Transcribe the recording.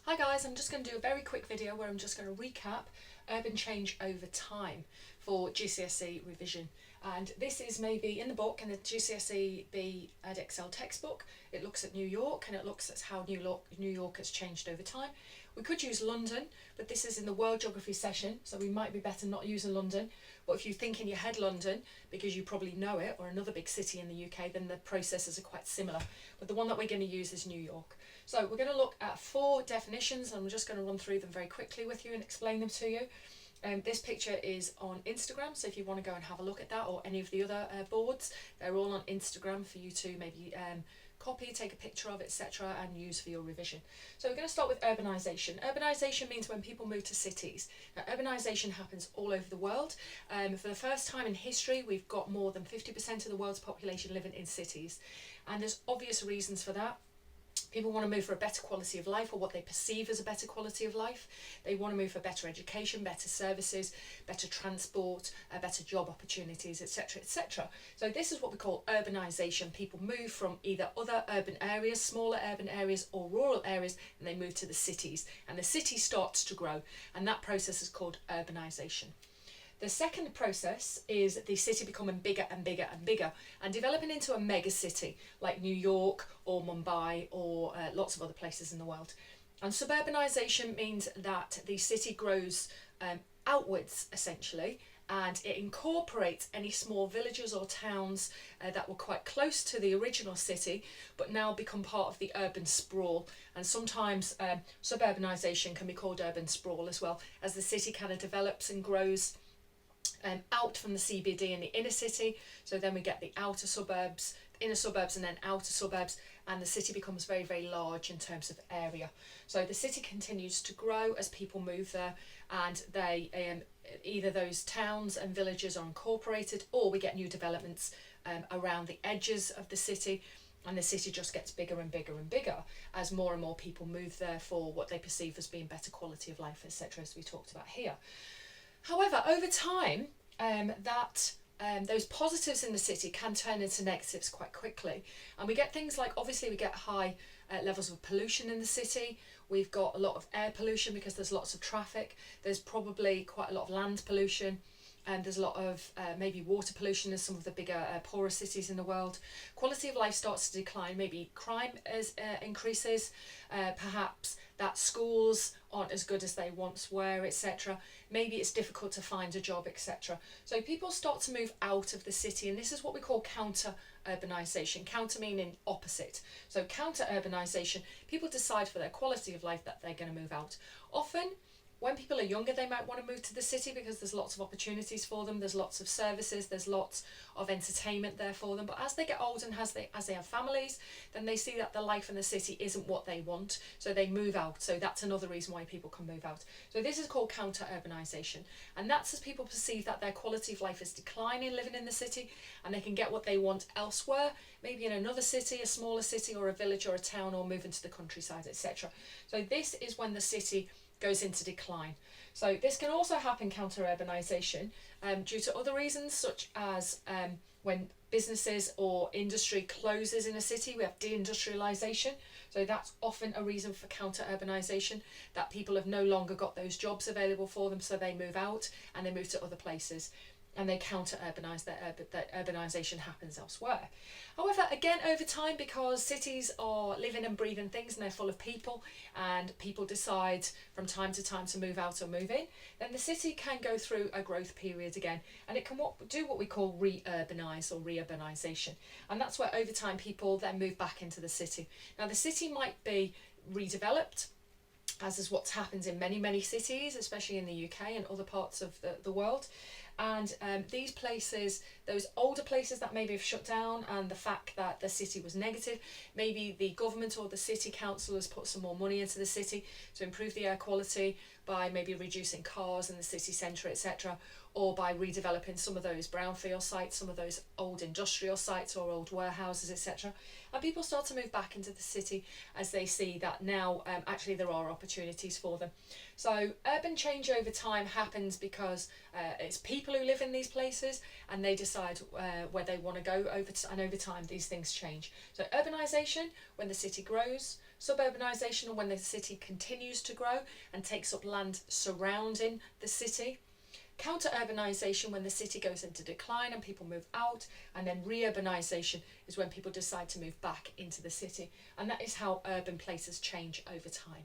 Hi guys, I'm just going to do a very quick video where I'm just going to recap urban change over time for GCSE revision. And this is maybe in the book, in the GCSE B Ed Excel textbook. It looks at New York and it looks at how New York has changed over time. We could use London, but this is in the world geography session, so we might be better not using London. But if you think in your head London, because you probably know it, or another big city in the UK, then the processes are quite similar. But the one that we're going to use is New York. So we're going to look at 4 definitions, and I'm just going to run through them very quickly with you and explain them to you. This picture is on Instagram, so if you want to go and have a look at that, or any of the other boards, they're all on Instagram for you to maybe copy, take a picture of, etc., and use for your revision. So we're going to start with urbanisation. Urbanisation means when people move to cities. Now, urbanisation happens all over the world. For the first time in history, we've got more than 50% of the world's population living in cities, and there's obvious reasons for that. People want to move for a better quality of life, or what they perceive as a better quality of life. They want to move for better education, better services, better transport, better job opportunities, etc., etc. So this is what we call urbanisation. People move from either other urban areas, smaller urban areas, or rural areas, and they move to the cities. And the city starts to grow, and that process is called urbanisation. The second process is the city becoming bigger and bigger and bigger and developing into a mega city like New York or Mumbai or lots of other places in the world. And suburbanisation means that the city grows outwards essentially, and it incorporates any small villages or towns that were quite close to the original city but now become part of the urban sprawl. And sometimes suburbanisation can be called urban sprawl as well, as the city kind of develops and grows out from the CBD and the inner city. So then we get the outer suburbs, inner suburbs, and then outer suburbs, and the city becomes very, very large in terms of area. So the city continues to grow as people move there, and they either those towns and villages are incorporated, or we get new developments around the edges of the city, and the city just gets bigger and bigger and bigger as more and more people move there for what they perceive as being better quality of life, etc., as we talked about here. However, over time, those positives in the city can turn into negatives quite quickly. And we get things like, obviously we get high levels of pollution in the city. We've got a lot of air pollution because there's lots of traffic. There's probably quite a lot of land pollution. And there's a lot of maybe water pollution in some of the bigger, poorer cities in the world. Quality of life starts to decline. Maybe crime increases. Perhaps that schools aren't as good as they once were, etc. Maybe it's difficult to find a job, etc. So people start to move out of the city, and this is what we call counter-urbanisation. Counter meaning opposite. So counter-urbanisation, people decide for their quality of life that they're going to move out. Often, when people are younger, they might want to move to the city because there's lots of opportunities for them, there's lots of services, there's lots of entertainment there for them. But as they get older and as they have families, then they see that the life in the city isn't what they want, so they move out. So that's another reason why people can move out. So this is called counter-urbanisation, and that's as people perceive that their quality of life is declining living in the city, and they can get what they want elsewhere, maybe in another city, a smaller city or a village or a town, or move into the countryside, etc. So this is when the city goes into decline. So this can also happen, counter-urbanisation, due to other reasons, such as when businesses or industry closes in a city, we have deindustrialisation. So that's often a reason for counter-urbanisation, that people have no longer got those jobs available for them, so they move out and they move to other places, and they counter-urbanise, that urbanisation happens elsewhere. However, again, over time, because cities are living and breathing things and they're full of people, and people decide from time to time to move out or move in, then the city can go through a growth period again, and it can do what we call re-urbanise or re-urbanisation. And that's where over time people then move back into the city. Now the city might be redeveloped, as is what happens in many, many cities, especially in the UK and other parts of the world. And these places, those older places that maybe have shut down, and the fact that the city was negative, maybe the government or the city council has put some more money into the city to improve the air quality by maybe reducing cars in the city centre, etc., or by redeveloping some of those brownfield sites, some of those old industrial sites or old warehouses, etc. And people start to move back into the city as they see that now actually there are opportunities for them. So urban change over time happens because it's people who live in these places, and they decide where they want to go and over time these things change. So urbanisation, when the city grows. Suburbanisation, or when the city continues to grow and takes up land surrounding the city. Counter-urbanisation, when the city goes into decline and people move out. And then re-urbanisation is when people decide to move back into the city. And that is how urban places change over time.